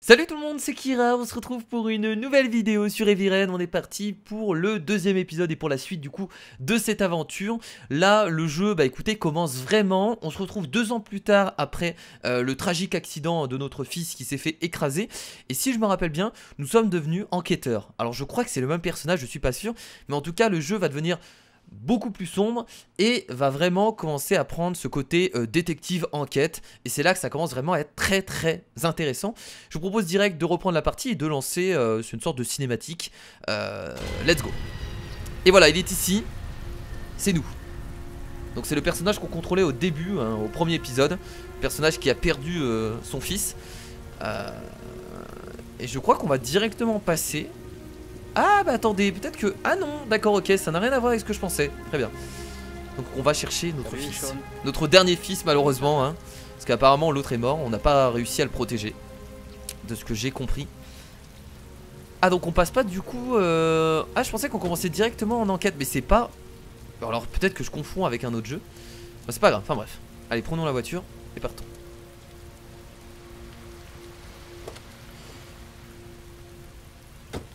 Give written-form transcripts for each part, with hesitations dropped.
Salut tout le monde, c'est Kira, on se retrouve pour une nouvelle vidéo sur Heavy Rain. On est parti pour le deuxième épisode et pour la suite du coup de cette aventure. Là le jeu, bah écoutez, commence vraiment. On se retrouve 2 ans plus tard après le tragique accident de notre fils qui s'est fait écraser. Et si je me rappelle bien, nous sommes devenus enquêteurs. Alors je crois que c'est le même personnage, je suis pas sûr. Mais en tout cas le jeu va devenir beaucoup plus sombre et va vraiment commencer à prendre ce côté détective enquête, et c'est là que ça commence vraiment à être très très intéressant. Je vous propose direct de reprendre la partie et de lancer sur une sorte de cinématique. Let's go. Et voilà, il est ici, c'est nous. Donc c'est le personnage qu'on contrôlait au début, hein, au premier épisode, le personnage qui a perdu son fils. Et je crois qu'on va directement passer. Ah bah attendez, peut-être que... Ah non, d'accord, ok, ça n'a rien à voir avec ce que je pensais. Très bien. Donc on va chercher notre fils. Notre dernier fils malheureusement, hein, parce qu'apparemment l'autre est mort. On n'a pas réussi à le protéger, de ce que j'ai compris. Ah donc on passe pas du coup... Ah je pensais qu'on commençait directement en enquête, mais c'est pas... Alors peut-être que je confonds avec un autre jeu. Bah, c'est pas grave, enfin bref. Allez, prenons la voiture et partons.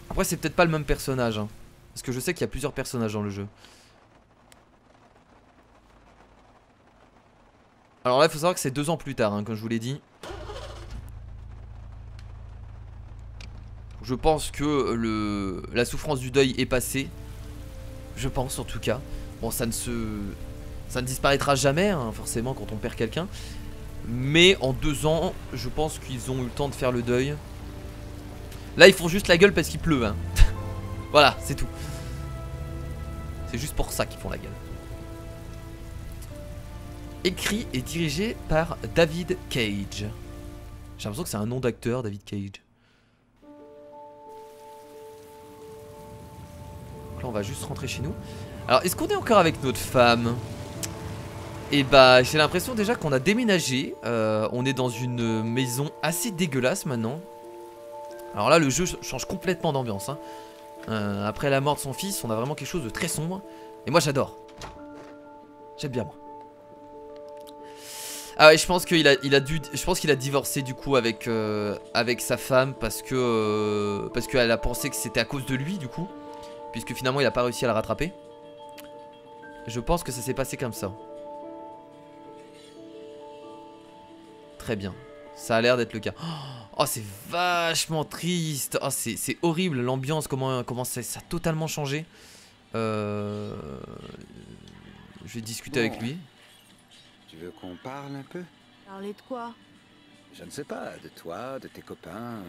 Après c'est peut-être pas le même personnage, hein, parce que je sais qu'il y a plusieurs personnages dans le jeu. Alors là il faut savoir que c'est 2 ans plus tard, hein, comme je vous l'ai dit. Je pense que la souffrance du deuil est passée. Je pense en tout cas. Bon, ça ne disparaîtra jamais, hein, forcément, quand on perd quelqu'un. Mais en 2 ans, je pense qu'ils ont eu le temps de faire le deuil. Là ils font juste la gueule parce qu'il pleut, hein. Voilà, c'est tout. C'est juste pour ça qu'ils font la gueule. Écrit et dirigé par David Cage. J'ai l'impression que c'est un nom d'acteur, David Cage. Donc là on va juste rentrer chez nous. Alors est-ce qu'on est encore avec notre femme? Et bah j'ai l'impression déjà qu'on a déménagé. On est dans une maison assez dégueulasse maintenant. Alors là le jeu change complètement d'ambiance, hein. Après la mort de son fils, on a vraiment quelque chose de très sombre. Et moi j'adore. J'aime bien moi. Ah ouais, je pense qu'il a divorcé du coup avec sa femme parce qu'elle a pensé que c'était à cause de lui du coup, puisque finalement il a pas réussi à la rattraper. Je pense que ça s'est passé comme ça. Très bien, ça a l'air d'être le cas. Oh c'est vachement triste. Oh c'est horrible l'ambiance, comment ça a totalement changé. Je vais discuter avec lui. Tu veux qu'on parle un peu? Parler de quoi? Je ne sais pas, de toi, de tes copains.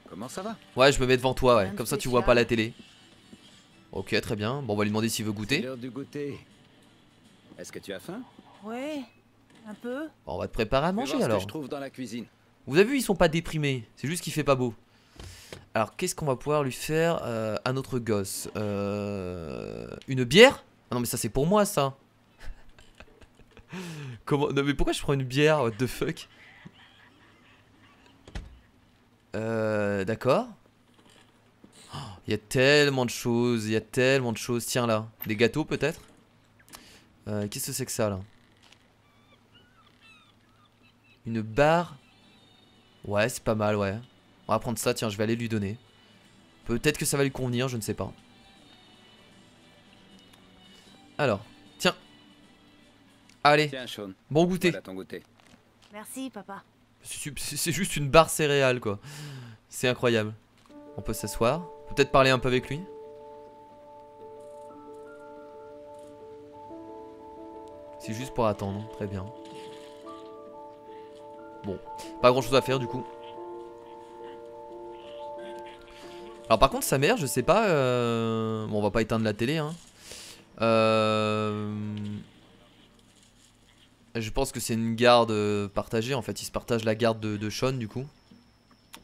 Comment ça va? Ouais, je me mets devant toi, ouais, Rien de comme ça tu spécial. vois pas la télé. Ok, très bien. Bon, on va lui demander s'il veut C'est goûter. l'heure du goûter. Est-ce que tu as faim? Ouais, un peu. Bon, on va te préparer à Je vais manger voir ce que alors. je trouve dans la cuisine. Vous avez vu, ils sont pas déprimés, c'est juste qu'il fait pas beau. Alors, qu'est-ce qu'on va pouvoir lui faire à notre gosse? Une bière? Ah non, mais ça c'est pour moi ça. Comment? Non, mais pourquoi je prends une bière? What the fuck? D'accord. Oh, il y a tellement de choses, il y a tellement de choses. Tiens là, des gâteaux peut-être? Qu'est-ce que c'est que ça là? Une barre. Ouais, c'est pas mal, ouais. On va prendre ça, tiens, je vais aller lui donner. Peut-être que ça va lui convenir, je ne sais pas. Alors, tiens. Allez, Tiens, Sean. bon goûter. Voilà ton goûter. Merci, papa. C'est juste une barre céréale, quoi. C'est incroyable. On peut s'asseoir. Peut-être parler un peu avec lui. C'est juste pour attendre, très bien. Bon, pas grand chose à faire du coup. Alors par contre sa mère, je sais pas, bon on va pas éteindre la télé hein. Je pense que c'est une garde partagée, en fait ils se partagent la garde de Sean du coup.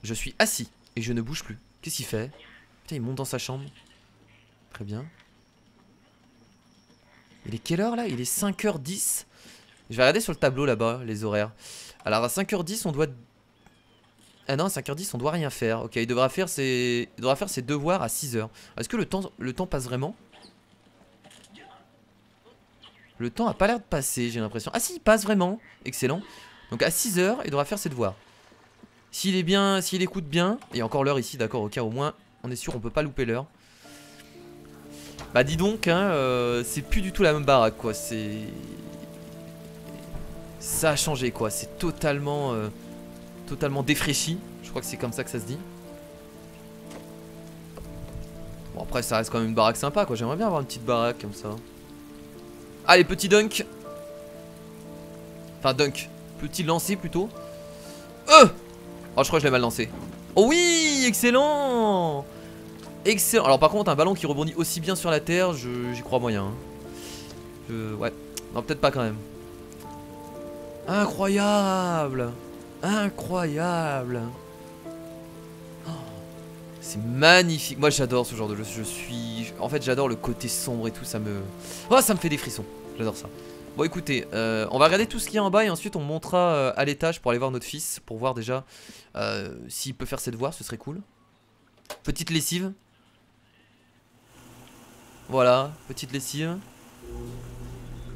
Je suis assis et je ne bouge plus. Qu'est-ce qu'il fait? Putain il monte dans sa chambre. Très bien. Il est quelle heure là? Il est 5h10. Je vais regarder sur le tableau là-bas les horaires. Alors à 5h10 on doit... Ah non, à 5h10 on doit rien faire. Ok, il devra faire ses devoirs à 6h. Est-ce que le temps passe vraiment? Le temps a pas l'air de passer, j'ai l'impression. Ah si, il passe vraiment. Excellent. Donc à 6h, il devra faire ses devoirs. S'il est bien, s'il écoute bien. Et encore l'heure ici, d'accord, ok, au moins on est sûr on peut pas louper l'heure. Bah dis donc, hein, c'est plus du tout la même baraque quoi, c'est... Ça a changé quoi, c'est totalement, totalement défraîchi. Je crois que c'est comme ça que ça se dit. Bon après ça reste quand même une baraque sympa quoi, j'aimerais bien avoir une petite baraque comme ça. Allez petit dunk. Enfin dunk, petit lancer plutôt. Oh je crois que je l'ai mal lancé. Oh oui, excellent. Excellent. Alors par contre un ballon qui rebondit aussi bien sur la terre, j'y crois moyen. Ouais, non peut-être pas quand même. Incroyable. Incroyable. Oh, c'est magnifique. Moi j'adore ce genre de jeu. En fait j'adore le côté sombre et tout. Ça me... Oh ça me fait des frissons. J'adore ça. Bon écoutez, on va regarder tout ce qu'il y a en bas. Et ensuite on montera à l'étage pour aller voir notre fils. Pour voir déjà s'il peut faire ses devoirs. Ce serait cool. Petite lessive. Voilà, petite lessive.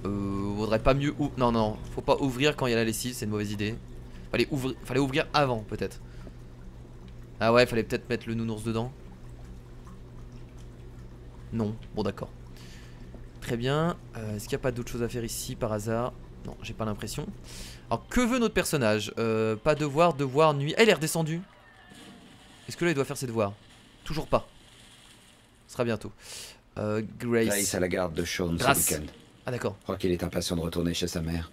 Vaudrait pas mieux non non, faut pas ouvrir quand il y a la lessive, c'est une mauvaise idée. Fallait ouvrir avant peut-être. Ah ouais, fallait peut-être mettre le nounours dedans. Non, bon d'accord. Très bien, est-ce qu'il n'y a pas d'autre chose à faire ici par hasard? Non, j'ai pas l'impression. Alors que veut notre personnage? Pas devoir, devoir, nuit. Ah il est redescendu. Est-ce que là il doit faire ses devoirs? Toujours pas. Ce sera bientôt. Grace. Grace à la garde de Sean ce week-end. Ah d'accord. Je crois qu'il est impatient de retourner chez sa mère.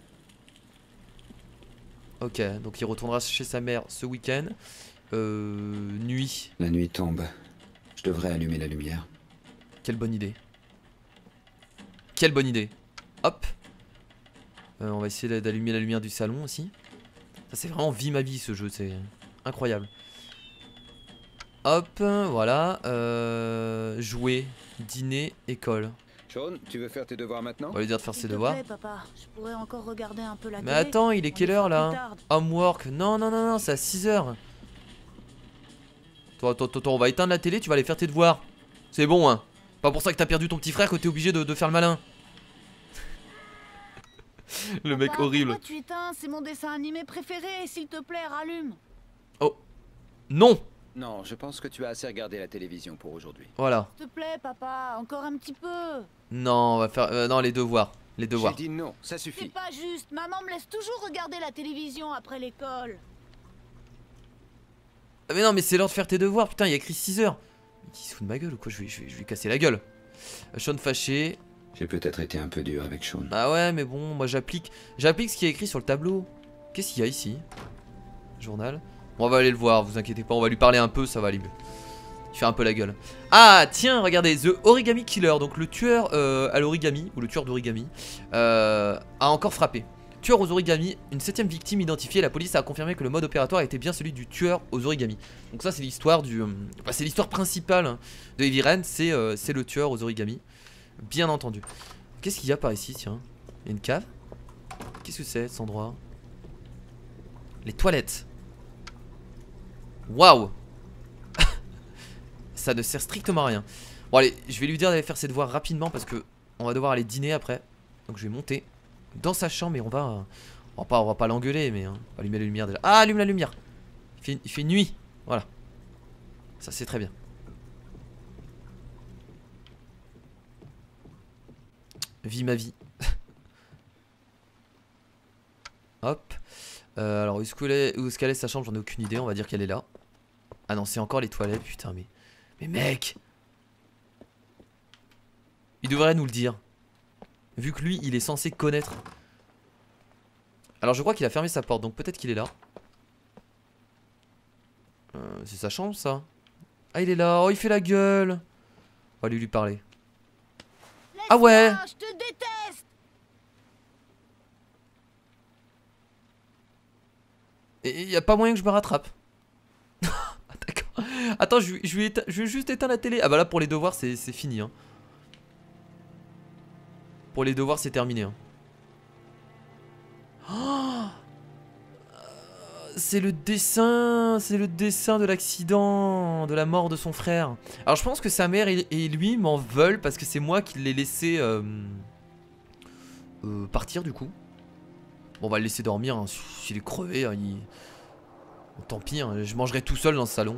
Ok, donc il retournera chez sa mère ce week-end. Nuit. La nuit tombe. Je devrais allumer la lumière. Quelle bonne idée. Quelle bonne idée. Hop. On va essayer d'allumer la lumière du salon aussi. Ça c'est vraiment vie ma vie ce jeu, c'est incroyable. Hop, voilà. Jouer, dîner, école. Sean, tu veux faire tes devoirs maintenant? On va lui dire de faire S'il ses te devoirs. plaît, papa, je pourrais encore regarder un peu la Mais télé. attends, il est On quelle les heure fera plus là? tard. Homework. Non, non, non, non, c'est à 6h. Attends, on va éteindre la télé, tu vas aller faire tes devoirs. C'est bon, hein. Pas pour ça que t'as perdu ton petit frère que t'es obligé de faire le malin. Le mec Papa, horrible. pourquoi tu éteins? C'est mon dessin animé préféré. S'il te plaît, rallume. Oh. Non. Non, je pense que tu as assez regardé la télévision pour aujourd'hui. Voilà. S'il te plaît, papa, encore un petit peu. Non, on va faire... non, les devoirs. Les J'ai devoirs. dit non, ça C'est suffit. pas juste. Maman me laisse toujours regarder la télévision après l'école. Ah, mais non, mais c'est l'heure de faire tes devoirs. Putain, il y a écrit 6h. Il se fout de ma gueule ou quoi? Je vais lui casser la gueule. Sean fâché. J'ai peut-être été un peu dur avec Sean. Ah ouais, mais bon, moi j'applique ce qui est écrit sur le tableau. Qu'est-ce qu'il y a ici? Journal. Bon, on va aller le voir, vous inquiétez pas, on va lui parler un peu, ça va aller mieux. Il fait un peu la gueule. Ah, tiens, regardez, The Origami Killer, donc le tueur à l'origami, ou le tueur d'origami, a encore frappé. Tueur aux origami, une 7ème victime identifiée, la police a confirmé que le mode opératoire était bien celui du tueur aux origami. Donc ça c'est l'histoire du... c'est l'histoire principale hein, de Heavy Rain, c'est le tueur aux origami. Bien entendu. Qu'est-ce qu'il y a par ici, tiens? Il y a une cave. Qu'est-ce que c'est cet endroit? Les toilettes. Waouh. Ça ne sert strictement à rien. Bon allez, je vais lui dire d'aller faire ses devoirs rapidement parce que on va devoir aller dîner après. Donc je vais monter dans sa chambre et on va pas l'engueuler mais hein, on va allumer la lumière déjà. Ah, allume la lumière. Il fait nuit. Voilà. Ça c'est très bien. Vie ma vie. Hop. Alors où est-ce qu'elle est sa chambre? J'en ai aucune idée. On va dire qu'elle est là. Ah non, c'est encore les toilettes. Putain, mais mec, il devrait nous le dire. Vu que lui, il est censé connaître. Alors je crois qu'il a fermé sa porte. Donc peut-être qu'il est là. C'est sa chambre ça? Ah il est là. Oh il fait la gueule. On va aller lui parler. Ah ouais. Je te déteste. Et y a pas moyen que je me rattrape. D'accord. Attends, je vais juste éteindre la télé. Ah bah là pour les devoirs c'est fini hein. Pour les devoirs c'est terminé hein. Oh, c'est le dessin de l'accident, de la mort de son frère. Alors je pense que sa mère et lui m'en veulent parce que c'est moi qui l'ai laissé partir du coup. Bon on va le laisser dormir hein. S'il est crevé hein, Bon, tant pis, hein, je mangerai tout seul dans ce salon.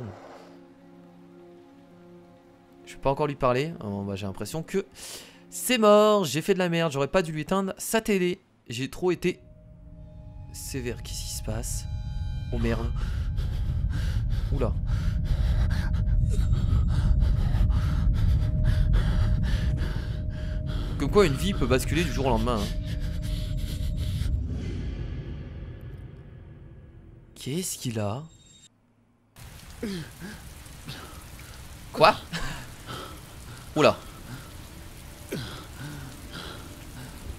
Je vais pas encore lui parler. Oh, bah, j'ai l'impression que c'est mort. J'ai fait de la merde. J'aurais pas dû lui éteindre sa télé. J'ai trop été sévère. Qu'est-ce qui se passe? Oh merde. Oula. Comme quoi une vie peut basculer du jour au lendemain. Hein. Qu'est-ce qu'il a? Quoi? Oula.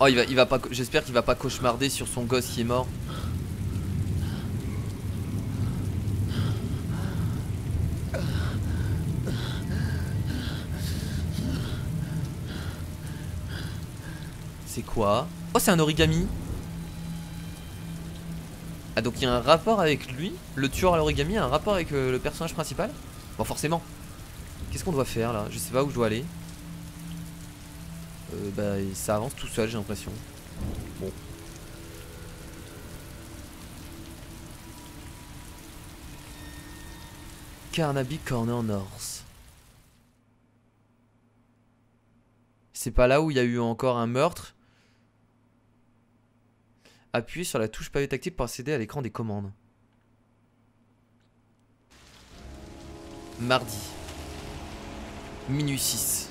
Oh il va pas. J'espère qu'il va pas cauchemarder sur son gosse qui est mort. C'est quoi? Oh c'est un origami. Ah donc il y a un rapport avec lui. Le tueur à l'origami a un rapport avec le personnage principal. Bon forcément. Qu'est-ce qu'on doit faire là? Je sais pas où je dois aller. Bah ça avance tout seul j'ai l'impression. Bon. Carnaby Corner North. C'est pas là où il y a eu encore un meurtre? Appuyez sur la touche pavé tactile pour accéder à l'écran des commandes. Mardi. Minuit 6.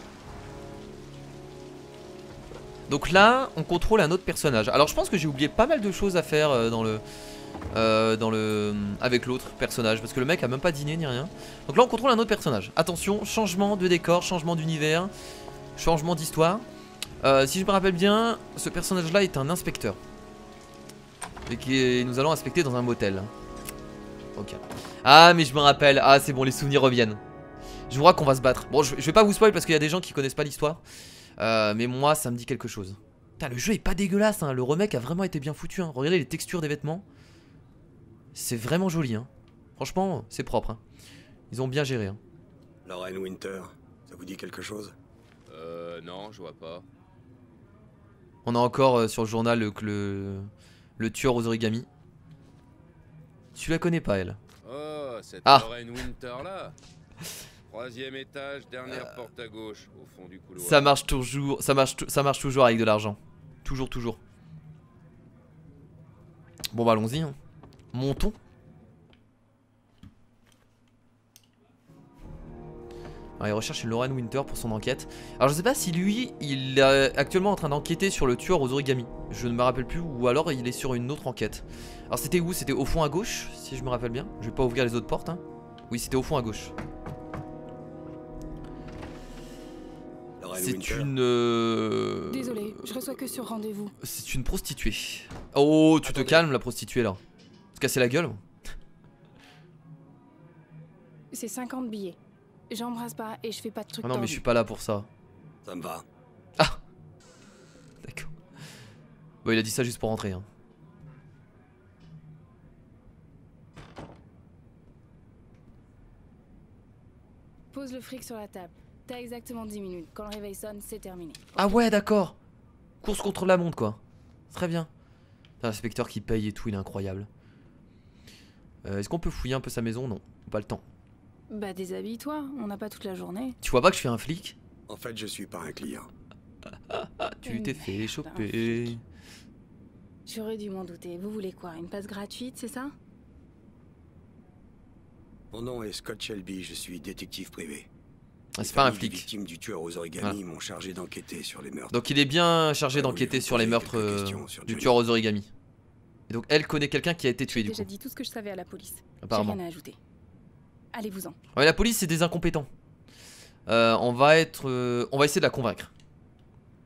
Donc là, on contrôle un autre personnage. Alors je pense que j'ai oublié pas mal de choses à faire avec l'autre personnage. Parce que le mec a même pas dîné ni rien. Donc là on contrôle un autre personnage. Attention, changement de décor, changement d'univers, changement d'histoire. Si je me rappelle bien, ce personnage là est un inspecteur. Et nous allons inspecter dans un motel. Ok. Ah mais je me rappelle. Ah c'est bon, les souvenirs reviennent. Je vois qu'on va se battre. Bon je vais pas vous spoil parce qu'il y a des gens qui connaissent pas l'histoire. Mais moi ça me dit quelque chose. Putain le jeu est pas dégueulasse hein. Le remake a vraiment été bien foutu hein. Regardez les textures des vêtements. C'est vraiment joli hein. Franchement c'est propre hein. Ils ont bien géré hein. Lorraine Winter, ça vous dit quelque chose? Non, je vois pas. On a encore sur le journal le tueur aux origamis. Tu la connais pas elle. Oh, cette Ah. Lorraine Winter là. 3e étage, dernière porte à gauche, au fond du couloir. Ça marche toujours, ça marche toujours avec de l'argent. Toujours, toujours. Bon bah allons-y hein. Montons. Alors, il recherche une Lorraine Winter pour son enquête. Alors je sais pas si lui, il est actuellement en train d'enquêter sur le tueur aux origamis. Je ne me rappelle plus, ou alors il est sur une autre enquête. Alors c'était où? C'était au fond à gauche, si je me rappelle bien. Je vais pas ouvrir les autres portes hein. Oui c'était au fond à gauche. C'est une... Désolé, je reçois que sur rendez-vous. C'est une prostituée. Oh, tu te calmes la prostituée là. Se casser la gueule. C'est 50 billets. J'embrasse pas et je fais pas de trucs. Oh non mais je suis pas là pour ça. Ça me va. Ah. D'accord. Bon il a dit ça juste pour rentrer hein. Pose le fric sur la table. T'as exactement 10 minutes. Quand le réveil sonne, c'est terminé. Ah ouais d'accord. Course contre la montre quoi. Très bien. L'inspecteur qui paye et tout, il est incroyable. Est-ce qu'on peut fouiller un peu sa maison? Non, pas le temps. Bah déshabille-toi, on n'a pas toute la journée. Tu vois pas que je suis un flic? En fait, je suis pas un client. Tu t'es fait choper. J'aurais dû m'en douter. Vous voulez quoi? Une passe gratuite, c'est ça? Mon nom est Scott Shelby, je suis détective privé. Ah, c'est pas un Les flic. victimes du tueur aux origamis m'ont chargé d'enquêter sur les meurtres. Donc il est bien chargé d'enquêter sur les meurtres du tueur aux origamis. Et donc elle connaît quelqu'un qui a été tué J'ai du déjà coup. dit tout ce que je savais à la police. J'ai Apparemment. rien à ajouter. Allez-vous-en. Ouais, la police c'est des incompétents. On va essayer de la convaincre.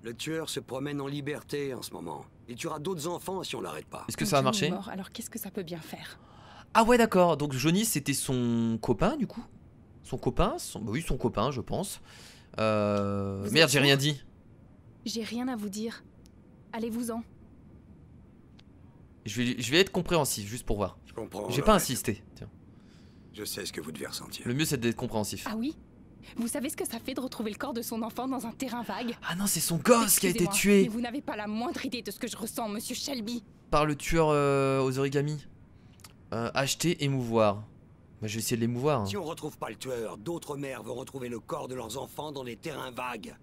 Le tueur se promène en liberté en ce moment. Il tuera d'autres enfants si on l'arrête pas. Est-ce que ça va marcher? Mort, alors qu'est-ce que ça peut bien faire? Ah ouais d'accord, donc Johnny c'était son copain du coup. Son copain, bah oui son copain je pense. Merde j'ai rien dit. J'ai rien à vous dire. Allez-vous-en. Je vais être compréhensif juste pour voir. Je comprends. J'ai pas insisté. Tiens. Je sais ce que vous devez ressentir. Le mieux c'est d'être compréhensif. Ah oui? Vous savez ce que ça fait de retrouver le corps de son enfant dans un terrain vague? Ah non c'est son gosse qui a été Excusez-moi, tué mais vous n'avez pas la moindre idée de ce que je ressens, monsieur Shelby. par le tueur aux origamis. Acheter, émouvoir. Bah, je vais essayer de l'émouvoir. Hein. Si on retrouve pas le tueur, d'autres mères vont retrouver le corps de leurs enfants dans des terrains vagues.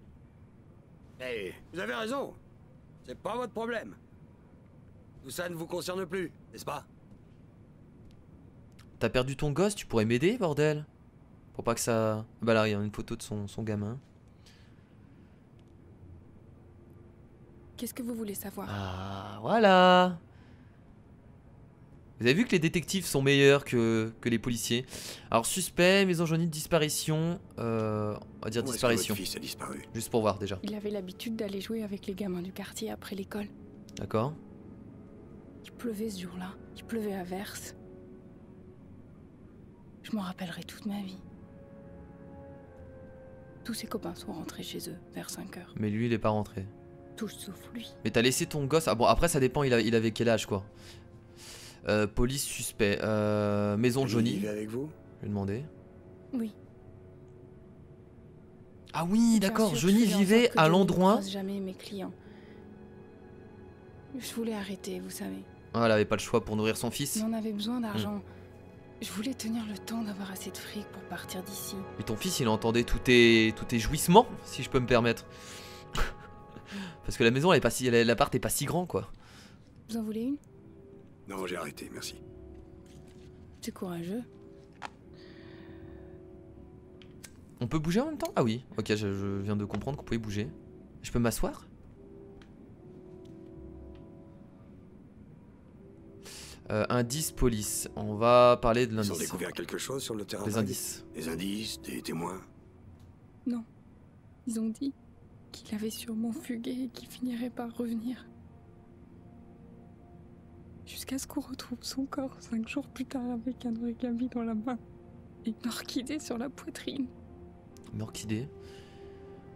Eh, vous avez raison. C'est pas votre problème. Tout ça ne vous concerne plus, n'est-ce pas? T'as perdu ton gosse, tu pourrais m'aider, bordel? Pour pas que ça... Bah là, il y a une photo de son gamin. Qu'est-ce que vous voulez savoir? Ah, voilà. Vous avez vu que les détectives sont meilleurs que les policiers. Alors, suspect, maison jaunie de disparition. On va dire disparition. Votre fils a disparu. Juste pour voir déjà. Il avait l'habitude d'aller jouer avec les gamins du quartier après l'école. D'accord. Il pleuvait ce jour-là. Il pleuvait à verse. Je m'en rappellerai toute ma vie. Tous ses copains sont rentrés chez eux vers 5 h. Mais lui, il est pas rentré. Tous sauf lui. Mais t'as laissé ton gosse... Ah bon, après, ça dépend, il avait quel âge, quoi. Police suspect. Maison jaunie. Il vit avec vous? Je vais demander. Oui. Ah oui, d'accord. Bien sûr, Johnny je faisais en vivait sorte que à Johnny ne l'endroit... croise jamais mes clients. Je voulais arrêter, vous savez. Ah, elle avait pas le choix pour nourrir son fils. Mais on avait besoin d'argent. Je voulais tenir le temps d'avoir assez de fric pour partir d'ici. Et ton fils, il entendait tous tes jouissements, si je peux me permettre. Parce que la maison, elle est pas si, l'appart est pas si grand, quoi. Vous en voulez une? Non, j'ai arrêté, merci. C'est courageux. On peut bouger en même temps? Ah oui, ok, je viens de comprendre qu'on pouvait bouger. Je peux m'asseoir? Indice police. On va parler de Ils ont l'indice. découvert quelque chose sur le terrain Des vague? indices. Des indices, des témoins? Non. Ils ont dit qu'il avait sûrement fugué et qu'il finirait par revenir. Jusqu'à ce qu'on retrouve son corps 5 jours plus tard avec un origami dans la main et une orchidée sur la poitrine. Une orchidée.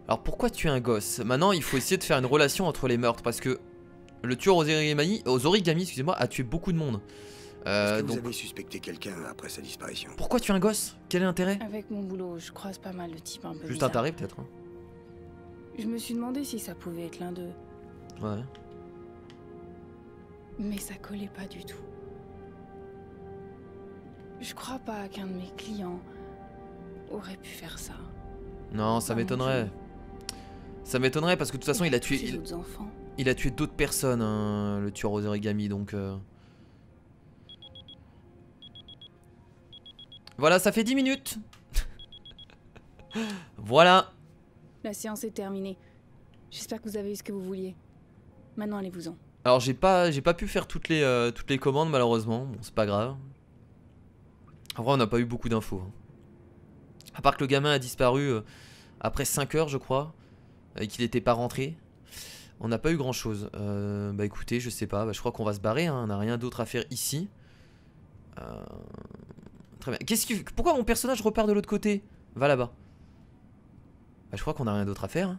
Alors pourquoi tuer un gosse? Maintenant, il faut essayer de faire une relation entre les meurtres parce que le tueur aux origamis, excusez-moi, a tué beaucoup de monde. Est-ce que vous Donc, avez suspecté quelqu'un après sa disparition? pourquoi tuer un gosse? Quel est l'intérêt? Avec mon boulot, je croise pas mal de types un peu Juste un bizarres. taré peut-être. Hein. Je me suis demandé si ça pouvait être l'un d'eux, Ouais. mais ça collait pas du tout. Je crois pas qu'un de mes clients aurait pu faire ça. Non, ça Ah, mon m'étonnerait. Dieu. Ça m'étonnerait parce que de toute façon, il a Tous ses tué, autres enfants. il a tué d'autres personnes, hein, le tueur aux origamis, donc. Voilà, ça fait 10 minutes. Voilà. La séance est terminée. J'espère que vous avez eu ce que vous vouliez. Maintenant, allez-vous-en. Alors j'ai pas pu faire toutes les commandes malheureusement. Bon, c'est pas grave. En vrai, on n'a pas eu beaucoup d'infos. Hein. À part que le gamin a disparu après 5 heures, je crois, et qu'il n'était pas rentré. On n'a pas eu grand chose. Bah écoutez, je sais pas. Bah, je crois qu'on va se barrer. Hein. On n'a rien d'autre à faire ici. Très bien. Pourquoi mon personnage repart de l'autre côté? Va là-bas. Bah, je crois qu'on n'a rien d'autre à faire. Hein.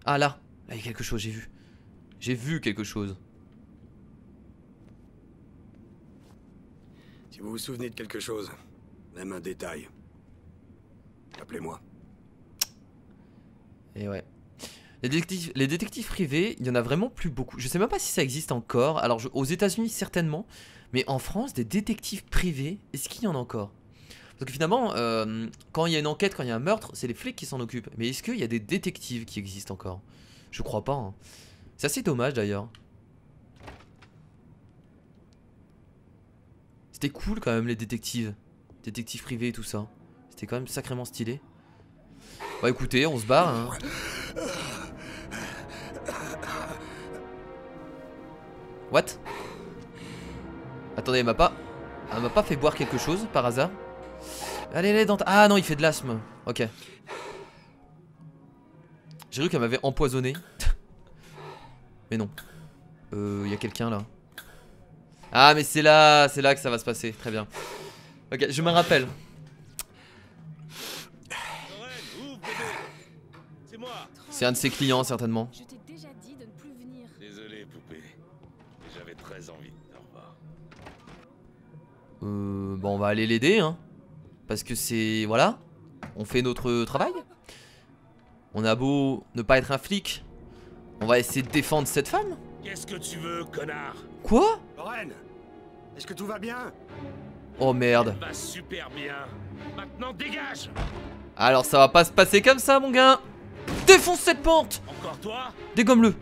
Ah là, là il y a quelque chose, j'ai vu. J'ai vu quelque chose. Si vous vous souvenez de quelque chose, même un détail, appelez-moi. Et ouais. Les détectives privés, il y en a vraiment plus beaucoup. Je sais même pas si ça existe encore. Alors aux États-Unis certainement, mais en France, des détectives privés, est-ce qu'il y en a encore? Parce que finalement, quand il y a une enquête, quand il y a un meurtre, c'est les flics qui s'en occupent. Mais est-ce qu'il y a des détectives qui existent encore? Je crois pas. Hein. C'est assez dommage d'ailleurs. C'était cool quand même les détectives. Détectives privés et tout ça. C'était quand même sacrément stylé. Bah écoutez, on se barre. Hein. What? Attendez, elle m'a pas fait boire quelque chose par hasard? Allez, allez, ah non, il fait de l'asthme. Ok. J'ai cru qu'elle m'avait empoisonné. Mais non. Y a quelqu'un là. Ah, mais c'est là que ça va se passer. Très bien. Ok, je me rappelle. C'est un de ses clients, certainement. Je t'ai déjà dit de ne plus venir. Désolé, poupée. J'avais très envie de te revoir. Bon, on va aller l'aider, hein. Parce que c'est... Voilà. On fait notre travail. On a beau ne pas être un flic. On va essayer de défendre cette femme. Qu'est-ce que tu veux, connard? Quoi? Lorraine, Est-ce que tout va bien? Oh merde. Va super bien. Maintenant dégage. Alors ça va pas se passer comme ça mon gars. Défonce cette porte. Encore toi? Dégomme-le.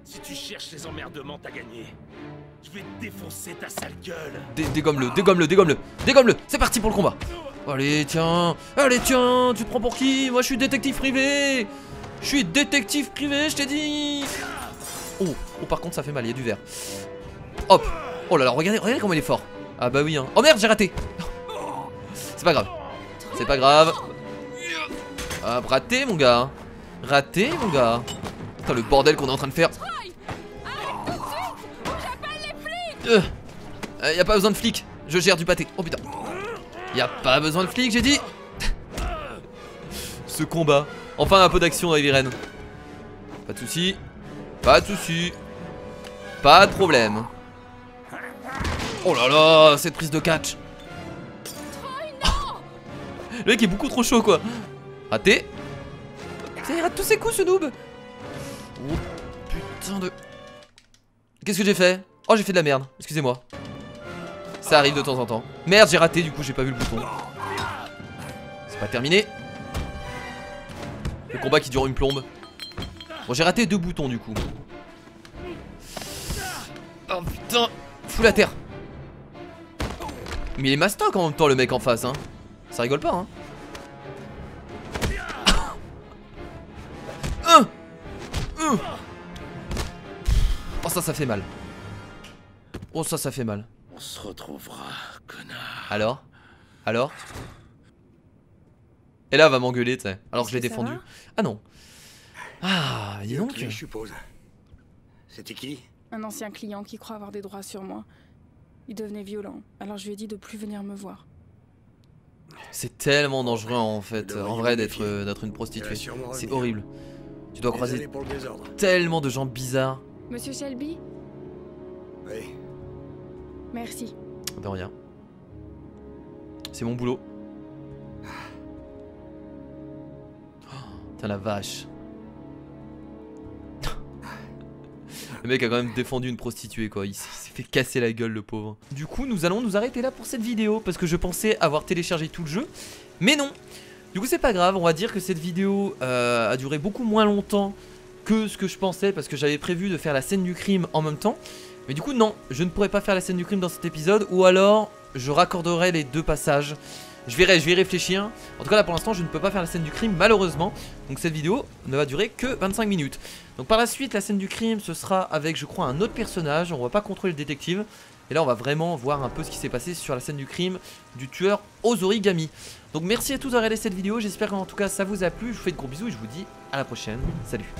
Si tu cherches les emmerdements, t'as gagné. Je vais te défoncer ta sale gueule. Dégomme-le, dégomme-le, dégomme-le. Dégomme-le. C'est parti pour le combat. Allez tiens. Allez tiens. Tu te prends pour qui? Moi je suis détective privé. Je suis détective privé, je t'ai dit. Oh, oh par contre ça fait mal, il y a du verre. Hop. Oh là là, regardez, regardez comment il est fort. Ah bah oui hein. Oh merde, j'ai raté. C'est pas grave. C'est pas grave. Hop, raté mon gars. Raté mon gars. Putain le bordel qu'on est en train de faire. Y a pas besoin de flics. Je gère du pâté. Oh putain. Y a pas besoin de flics, j'ai dit. Ce combat. Enfin un peu d'action dans Heavy Rain. Pas de soucis. Pas de soucis. Pas de problème. Oh là là, cette prise de catch. Le mec est beaucoup trop chaud quoi. Raté. Ça, il rate tous ses coups ce noob. Oh putain de... Qu'est-ce que j'ai fait? Oh j'ai fait de la merde, excusez-moi. Ça arrive de temps en temps. Merde j'ai raté du coup j'ai pas vu le bouton. C'est pas terminé. Le combat qui dure une plombe. Bon j'ai raté 2 boutons du coup. Oh putain. Fous la terre. Mais il est mastoc en même temps le mec en face hein. Ça rigole pas hein. Oh ça fait mal. Oh ça fait mal. On se retrouvera, connard. Alors? Alors? Et là elle va m'engueuler tu sais. Alors que je l'ai défendu. Ah non. Ah dis donc. Je suppose. C'était qui? Un ancien client qui croit avoir des droits sur moi. Il devenait violent, alors je lui ai dit de plus venir me voir. C'est tellement dangereux en fait, en vrai d'être une prostituée. C'est horrible. Tu dois croiser tellement de gens bizarres. Monsieur Shelby? Oui. Merci. De rien. C'est mon boulot. Oh, putain la vache. Le mec a quand même défendu une prostituée quoi, il s'est fait casser la gueule le pauvre. Du coup nous allons nous arrêter là pour cette vidéo parce que je pensais avoir téléchargé tout le jeu. Mais non. Du coup c'est pas grave, on va dire que cette vidéo a duré beaucoup moins longtemps que ce que je pensais parce que j'avais prévu de faire la scène du crime en même temps. Mais du coup non, je ne pourrais pas faire la scène du crime dans cet épisode ou alors je raccorderai les 2 passages. Je vais y réfléchir. En tout cas là pour l'instant je ne peux pas faire la scène du crime malheureusement. Donc cette vidéo ne va durer que 25 minutes. Donc par la suite la scène du crime ce sera avec je crois un autre personnage. On va pas contrôler le détective. Et là on va vraiment voir un peu ce qui s'est passé sur la scène du crime du tueur aux origamis. Donc merci à tous d'avoir regardé cette vidéo. J'espère qu'en tout cas ça vous a plu. Je vous fais de gros bisous et je vous dis à la prochaine. Salut.